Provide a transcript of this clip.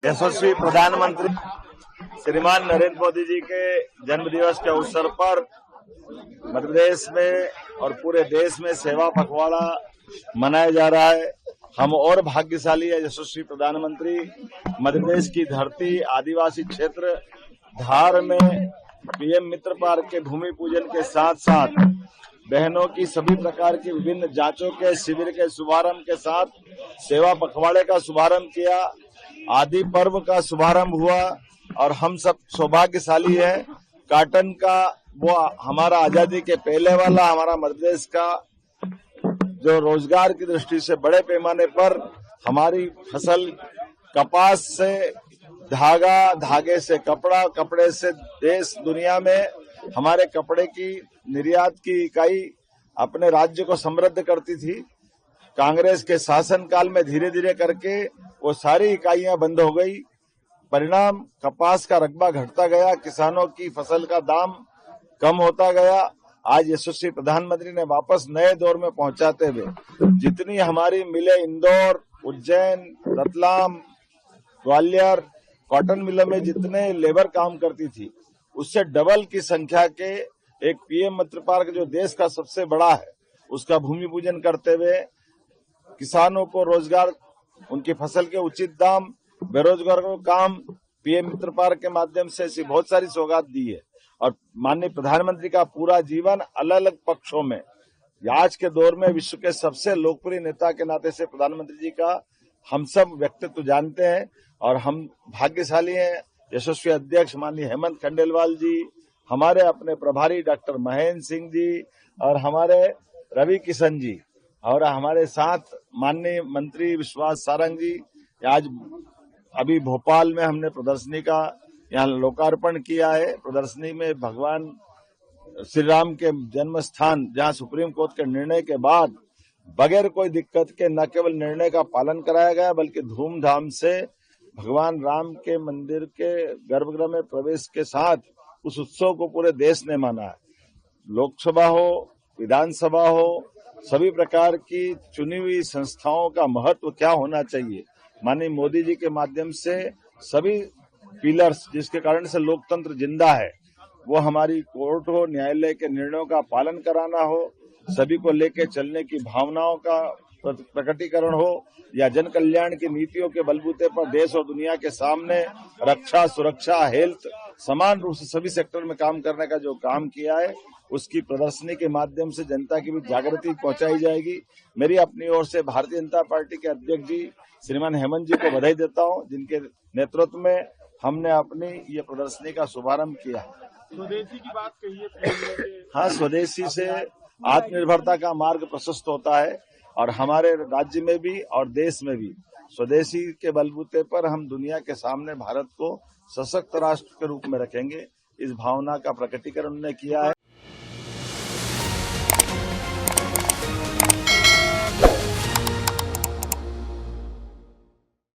यशस्वी प्रधानमंत्री श्रीमान नरेंद्र मोदी जी के जन्म दिवस के अवसर पर मध्य प्रदेश में और पूरे देश में सेवा पखवाड़ा मनाया जा रहा है। हम और भाग्यशाली है। यशस्वी प्रधानमंत्री मध्य प्रदेश की धरती आदिवासी क्षेत्र धार में पीएम मित्र पार्क के भूमि पूजन के साथ साथ बहनों की सभी प्रकार की विभिन्न जांचों के शिविर के शुभारंभ के साथ सेवा पखवाड़े का शुभारंभ किया। आदि पर्व का शुभारंभ हुआ और हम सब सौभाग्यशाली हैं। काटन का वो हमारा आजादी के पहले वाला हमारा मध्य प्रदेश का जो रोजगार की दृष्टि से बड़े पैमाने पर हमारी फसल कपास से धागा, धागे से कपड़ा, कपड़े से देश दुनिया में हमारे कपड़े की निर्यात की इकाई अपने राज्य को समृद्ध करती थी। कांग्रेस के शासनकाल में धीरे धीरे करके वो सारी इकाइयां बंद हो गई। परिणाम कपास का रकबा घटता गया, किसानों की फसल का दाम कम होता गया। आज यशस्वी प्रधानमंत्री ने वापस नए दौर में पहुंचाते हुए जितनी हमारी मिलें इंदौर, उज्जैन, रतलाम, ग्वालियर कॉटन मिलों में जितने लेबर काम करती थी उससे डबल की संख्या के एक पीएम मित्र पार्क जो देश का सबसे बड़ा है उसका भूमि पूजन करते हुए किसानों को रोजगार, उनकी फसल के उचित दाम, बेरोजगारों को काम पीएम मित्र पार्क के माध्यम से ऐसी बहुत सारी सौगात दी है। और माननीय प्रधानमंत्री का पूरा जीवन अलग अलग पक्षों में आज के दौर में विश्व के सबसे लोकप्रिय नेता के नाते से प्रधानमंत्री जी का हम सब व्यक्तित्व जानते हैं और हम भाग्यशाली हैं। यशस्वी अध्यक्ष माननीय हेमंत खंडेलवाल जी, हमारे अपने प्रभारी डॉक्टर महेंद्र सिंह जी और हमारे रवि किशन जी और हमारे साथ माननीय मंत्री विश्वास सारंग जी। आज अभी भोपाल में हमने प्रदर्शनी का यहाँ लोकार्पण किया है। प्रदर्शनी में भगवान श्री राम के जन्म स्थान जहाँ सुप्रीम कोर्ट के निर्णय के बाद बगैर कोई दिक्कत के न केवल निर्णय का पालन कराया गया बल्कि धूमधाम से भगवान राम के मंदिर के गर्भगृह में प्रवेश के साथ उस उत्सव को पूरे देश ने माना है। लोकसभा हो, विधानसभा हो, सभी प्रकार की चुनी हुई संस्थाओं का महत्व क्या होना चाहिए, माननीय मोदी जी के माध्यम से सभी पिलर्स जिसके कारण से लोकतंत्र जिंदा है, वो हमारी कोर्ट हो, न्यायालय के निर्णयों का पालन कराना हो, सभी को लेकर चलने की भावनाओं का प्रकटीकरण हो या जन कल्याण की नीतियों के बलबूते पर देश और दुनिया के सामने रक्षा, सुरक्षा, हेल्थ समान रूप से सभी सेक्टर में काम करने का जो काम किया है उसकी प्रदर्शनी के माध्यम से जनता की भी जागृति पहुंचाई जाएगी। मेरी अपनी ओर से भारतीय जनता पार्टी के अध्यक्ष जी श्रीमान हेमंत जी को बधाई देता हूं जिनके नेतृत्व में हमने अपनी ये प्रदर्शनी का शुभारंभ किया। स्वदेशी की बात कही है। हाँ, स्वदेशी से आत्मनिर्भरता का मार्ग प्रशस्त होता है और हमारे राज्य में भी और देश में भी स्वदेशी के बलबूते पर हम दुनिया के सामने भारत को सशक्त राष्ट्र के रूप में रखेंगे। इस भावना का प्रकटीकरण उन्होंने किया है।